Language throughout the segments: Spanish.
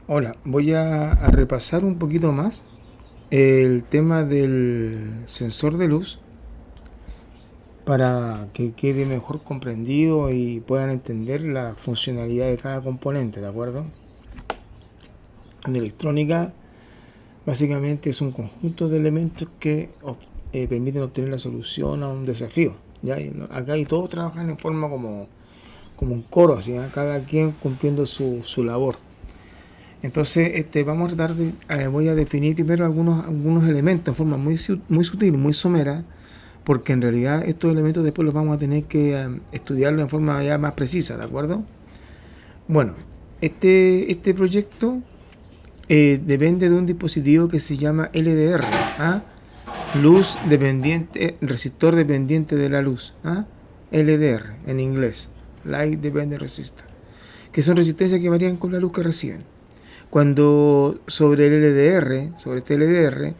Hola, voy a repasar un poquito más el tema del sensor de luz para que quede mejor comprendido y puedan entender la funcionalidad de cada componente, ¿de acuerdo? En electrónica, básicamente es un conjunto de elementos que permiten obtener la solución a un desafío. ¿Ya? Acá y todos trabajan en forma como un coro, ¿sí? Cada quien cumpliendo su labor. Entonces, vamos a tratar de, voy a definir primero algunos elementos en forma muy sutil, muy somera, porque en realidad estos elementos después los vamos a tener que estudiarlos en forma ya más precisa, ¿de acuerdo? Bueno, este proyecto depende de un dispositivo que se llama LDR, ¿ah? Luz dependiente, resistor dependiente de la luz, ¿ah? LDR en inglés, Light Dependent Resistor, que son resistencias que varían con la luz que reciben. Cuando sobre el LDR, sobre este LDR,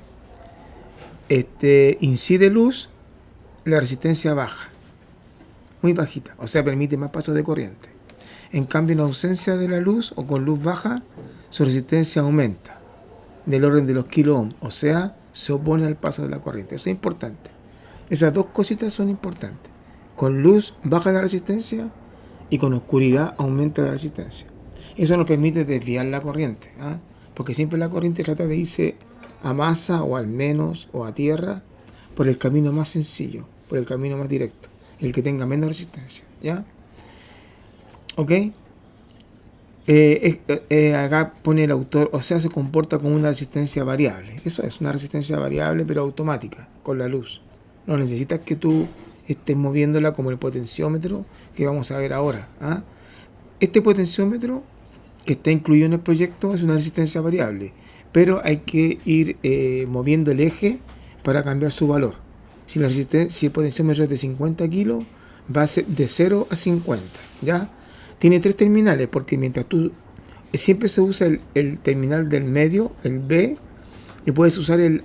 incide luz, la resistencia baja, muy bajita, o sea, permite más pasos de corriente. En cambio, en ausencia de la luz o con luz baja, su resistencia aumenta, del orden de los kilo ohm, o sea, se opone al paso de la corriente. Eso es importante. Esas dos cositas son importantes. Con luz baja la resistencia y con oscuridad aumenta la resistencia. Eso nos permite desviar la corriente, ¿ah? Porque siempre la corriente trata de irse a masa o al menos o a tierra por el camino más sencillo, por el camino más directo, el que tenga menos resistencia, ¿ya? ¿Ok? Acá pone el autor, o sea, se comporta como una resistencia variable. Eso es una resistencia variable, pero automática, con la luz. No necesitas que tú estés moviéndola como el potenciómetro que vamos a ver ahora, ¿ah? Este potenciómetro que está incluido en el proyecto es una resistencia variable, pero hay que ir moviendo el eje para cambiar su valor. Si el potenciómetro es de 50 kilos, va a ser de 0 a 50, ¿ya? Tiene tres terminales, porque mientras tú siempre se usa el terminal del medio, el B, y puedes usar el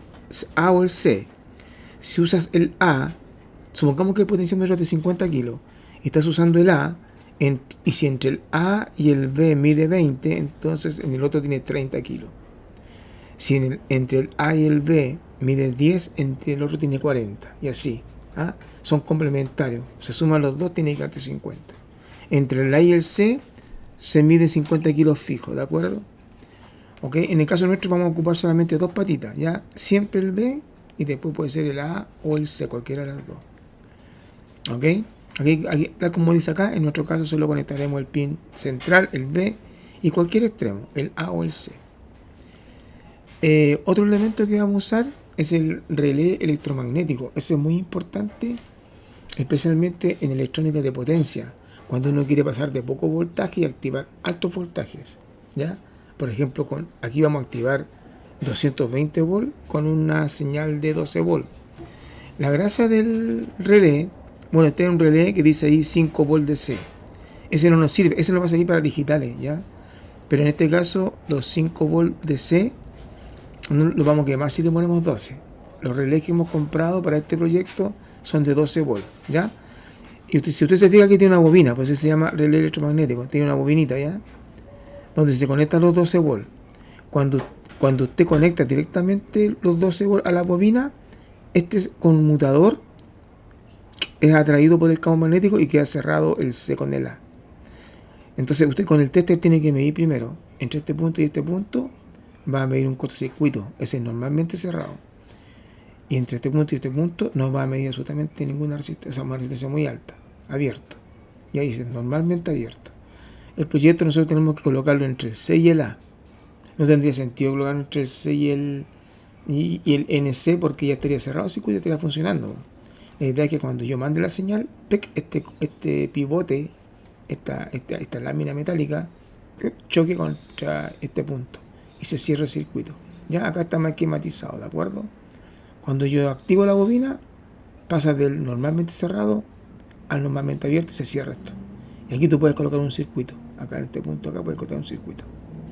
A o el C. Si usas el A, supongamos que el potenciómetro es de 50 kilos y estás usando el A, y si entre el A y el B mide 20, entonces en el otro tiene 30 kilos. Si entre el A y el B mide 10, entre el otro tiene 40, y así, ¿ah? Son complementarios. Se suman los dos, tiene que darte 50. Entre el A y el C se mide 50 kilos fijos, ¿de acuerdo? ¿Ok? En el caso nuestro vamos a ocupar solamente dos patitas, ¿ya? Siempre el B y después puede ser el A o el C, cualquiera de las dos. ¿Ok? Aquí, tal como dice acá, en nuestro caso solo conectaremos el pin central, el B, y cualquier extremo, el A o el C. Otro elemento que vamos a usar es el relé electromagnético. Eso es muy importante, especialmente en electrónica de potencia, cuando uno quiere pasar de poco voltaje y activar altos voltajes, ¿ya? Por ejemplo, aquí vamos a activar 220 volts con una señal de 12 volts. La gracia del relé, bueno, este es un relé que dice ahí 5 volts DC. Ese no nos sirve, ese no va a servir para digitales, ¿ya? Pero en este caso, los 5 volts DC no los vamos a quemar si le ponemos 12. Los relés que hemos comprado para este proyecto son de 12 volts, ¿ya? Y si usted se fija que tiene una bobina, pues eso se llama relé electromagnético, tiene una bobinita, ¿ya? Donde se conectan los 12 volts. Cuando usted conecta directamente los 12 volts a la bobina, este conmutador es atraído por el campo magnético y queda cerrado el C con el A. Entonces usted con el tester tiene que medir primero, entre este punto y este punto va a medir un cortocircuito, ese es normalmente cerrado. Y entre este punto y este punto no va a medir absolutamente ninguna resistencia, o sea, una resistencia muy alta, abierto. Y ahí dice normalmente abierto. El proyecto nosotros tenemos que colocarlo entre el C y el A. No tendría sentido colocarlo entre el C y el NC porque ya estaría cerrado el circuito y estaría funcionando. La idea es que cuando yo mande la señal, este pivote, esta lámina metálica, choque contra este punto y se cierra el circuito. Ya acá está más esquematizado, ¿de acuerdo? Cuando yo activo la bobina, pasa del normalmente cerrado al normalmente abierto y se cierra esto. Y aquí tú puedes colocar un circuito. Acá en este punto acá puedes colocar un circuito,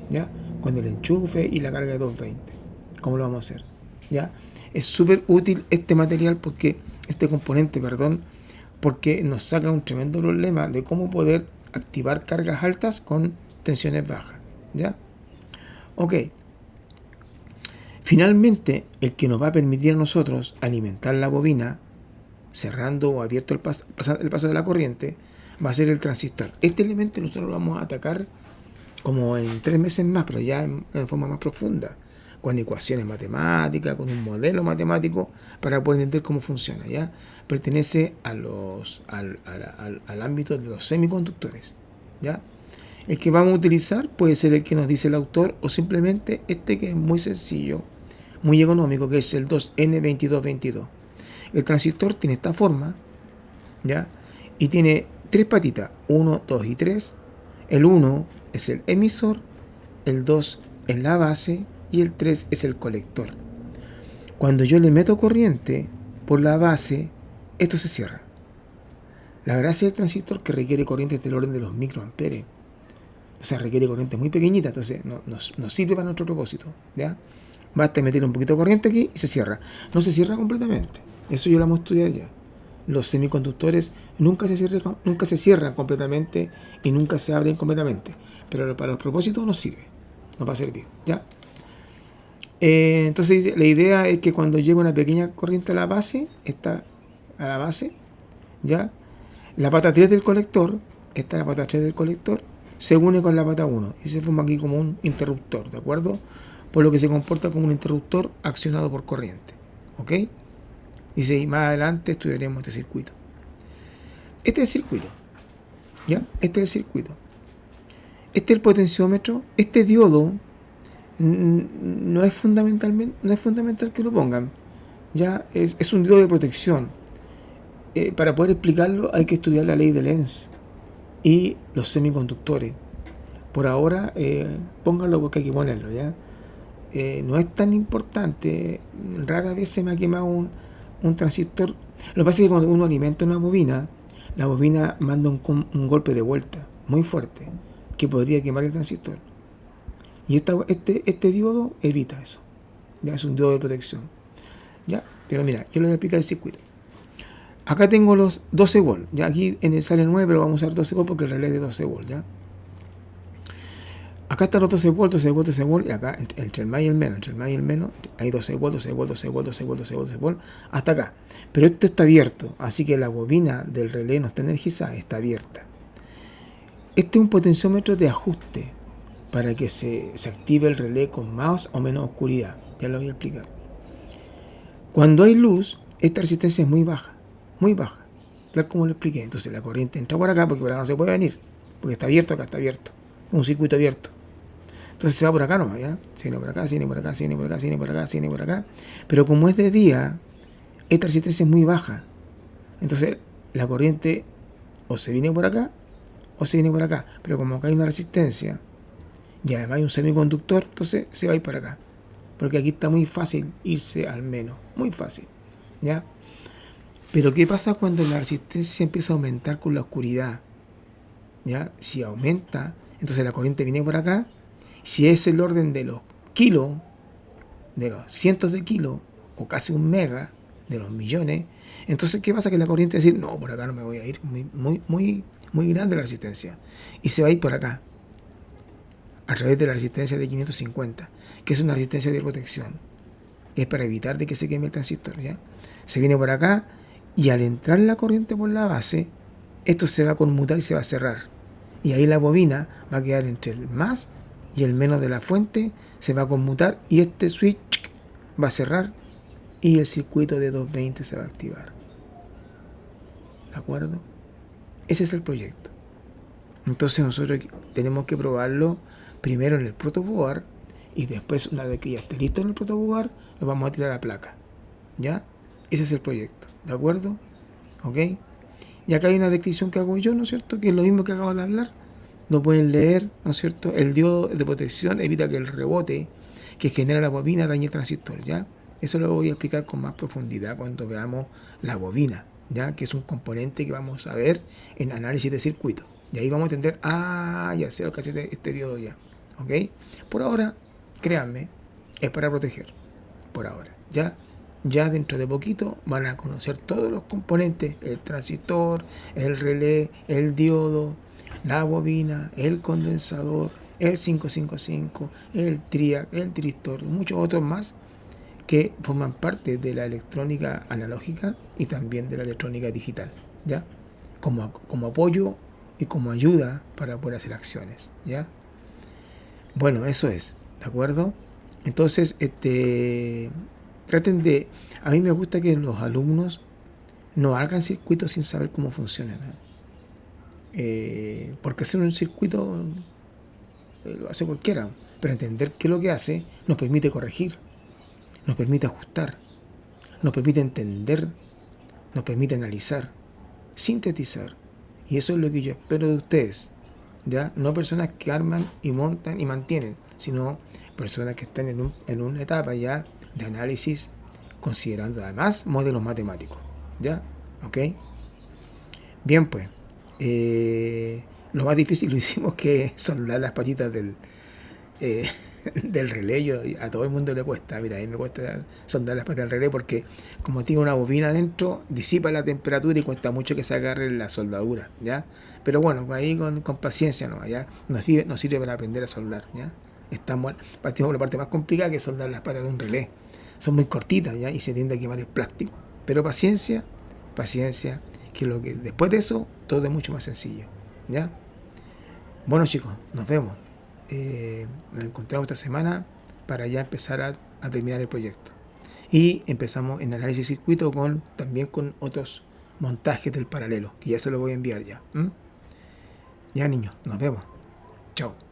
¿ya? Con el enchufe y la carga de 220. ¿Cómo lo vamos a hacer? ¿Ya? Es súper útil este material porque este componente, perdón, porque nos saca un tremendo problema de cómo poder activar cargas altas con tensiones bajas, ¿ya? Ok. Finalmente, el que nos va a permitir a nosotros alimentar la bobina, cerrando o abierto el paso de la corriente, va a ser el transistor. Este elemento nosotros lo vamos a atacar como en 3 meses más, pero ya en forma más profunda, con ecuaciones matemáticas, con un modelo matemático, para poder entender cómo funciona. ¿Ya? Pertenece al ámbito de los semiconductores. ¿Ya? El que vamos a utilizar puede ser el que nos dice el autor, o simplemente este, que es muy sencillo, muy económico, que es el 2N2222. El transistor tiene esta forma, ¿ya? Y tiene 3 patitas, 1, 2 y 3. El 1 es el emisor, el 2 es la base y el 3 es el colector. Cuando yo le meto corriente por la base, esto se cierra. La gracia del transistor es que requiere corrientes del orden de los microamperes. O sea, requiere corriente muy pequeñita, entonces no sirve para nuestro propósito. ¿Ya? Basta meter un poquito de corriente aquí y se cierra. No se cierra completamente. Eso yo lo hemos estudiado ya. Los semiconductores nunca se cierran completamente y nunca se abren completamente. Pero para los propósitos nos sirve. Nos va a servir. ¿Ya? Entonces la idea es que cuando llegue una pequeña corriente a la base, ¿ya? La pata 3 del colector, esta es la pata 3 del colector, se une con la pata 1 y se forma aquí como un interruptor, ¿de acuerdo? Por lo que se comporta como un interruptor accionado por corriente. ¿Ok? Dice, y más adelante estudiaremos este circuito. Este es el circuito. ¿Ya? Este es el circuito. Este es el potenciómetro. Este diodo no es fundamental que lo pongan. Ya es un diodo de protección. Para poder explicarlo hay que estudiar la ley de Lenz y los semiconductores. Por ahora, pónganlo porque hay que ponerlo, ¿ya? No es tan importante. Rara vez se me ha quemado un transistor. Lo que pasa es que cuando uno alimenta una bobina, la bobina manda un golpe de vuelta muy fuerte que podría quemar el transistor. Y este diodo evita eso. Ya es un diodo de protección. ¿Ya? Pero mira, yo les voy a explicar el circuito. Acá tengo los 12 volts. Ya aquí en el sale 9, pero vamos a usar 12 volts porque el relé es de 12 volts. ¿Ya? Acá están los 12 volts, 12 volts, 12 volts. Y acá, entre el más y el menos, hay 12 volts, 12 volts, 12 volts, 12 volts, 12 volts, 12 volts, hasta acá. Pero esto está abierto, así que la bobina del relé no está energizada, está abierta. Este es un potenciómetro de ajuste para que se active el relé con más o menos oscuridad. Ya lo voy a explicar. Cuando hay luz, esta resistencia es muy baja, tal como lo expliqué. Entonces la corriente entra por acá porque por acá no se puede venir, porque está abierto, acá está abierto, un circuito abierto. Entonces se va por acá nomás, ¿ya? Se viene por acá, se viene por acá, se viene por acá, se viene por acá, se viene por acá. Pero como es de día, esta resistencia es muy baja. Entonces la corriente o se viene por acá o se viene por acá. Pero como acá hay una resistencia y además hay un semiconductor, entonces se va a ir para acá. Porque aquí está muy fácil irse al menos. Muy fácil. ¿Ya? Pero ¿qué pasa cuando la resistencia empieza a aumentar con la oscuridad? ¿Ya? Si aumenta, entonces la corriente viene por acá. Si es el orden de los kilos, de los cientos de kilos, o casi un mega, de los millones, entonces ¿qué pasa? Que la corriente va a decir, no, por acá no me voy a ir, muy grande la resistencia. Y se va a ir por acá, a través de la resistencia de 550, que es una resistencia de protección, que es para evitar de que se queme el transistor, ¿ya? Se viene por acá, y al entrar la corriente por la base, esto se va a conmutar y se va a cerrar. Y ahí la bobina va a quedar entre el más y el menos de la fuente, se va a conmutar y este switch va a cerrar y el circuito de 220 se va a activar. ¿De acuerdo? Ese es el proyecto. Entonces nosotros tenemos que probarlo primero en el protoboard y después, una vez que ya esté listo en el protoboard, lo vamos a tirar a placa. ¿Ya? Ese es el proyecto. ¿De acuerdo? ¿Ok? Y acá hay una descripción que hago yo, ¿no es cierto? Que es lo mismo que acabo de hablar. Lo pueden leer, ¿no es cierto? El diodo de protección evita que el rebote que genera la bobina dañe el transistor, ¿ya? Eso lo voy a explicar con más profundidad cuando veamos la bobina, ¿ya? Que es un componente que vamos a ver en análisis de circuito. Y ahí vamos a entender, ya sé lo que hace este diodo ya, ¿ok? Por ahora, créanme, es para proteger, por ahora, ¿ya? Ya dentro de poquito van a conocer todos los componentes, el transistor, el relé, el diodo, la bobina, el condensador, el 555, el TRIAC, el tristor, muchos otros más que forman parte de la electrónica analógica y también de la electrónica digital, ¿ya? Como apoyo y como ayuda para poder hacer acciones, ¿ya? Bueno, eso es, ¿de acuerdo? Entonces, traten de... A mí me gusta que los alumnos no hagan circuitos sin saber cómo funcionan, ¿no? Porque hacer un circuito lo hace cualquiera, pero entender qué es lo que hace nos permite corregir, nos permite ajustar, nos permite entender, nos permite analizar, sintetizar. Y eso es lo que yo espero de ustedes, ¿ya? No personas que arman y montan y mantienen, sino personas que están en una etapa ya de análisis, considerando además modelos matemáticos, ¿ya? ¿Ok? Bien, pues, lo más difícil lo hicimos que soldar las patitas eh, del relé. A todo el mundo le cuesta, mira, a mí me cuesta soldar las patas del relé porque como tiene una bobina adentro, disipa la temperatura y cuesta mucho que se agarre la soldadura, ¿ya? Pero bueno, ahí con paciencia, ¿no? ¿Ya? Nos sirve para aprender a soldar, ¿ya? Partimos por la parte más complicada, que es soldar las patas de un relé. Son muy cortitas, ¿ya? Y se tiende a quemar el plástico. Pero paciencia, paciencia, que después de eso todo es mucho más sencillo, ¿ya? Bueno, chicos, nos vemos. Nos encontramos esta semana para ya empezar a terminar el proyecto. Y empezamos en análisis de circuito también con otros montajes del paralelo, que ya se lo voy a enviar ya. ¿Mm? Ya, niños, nos vemos. Chao.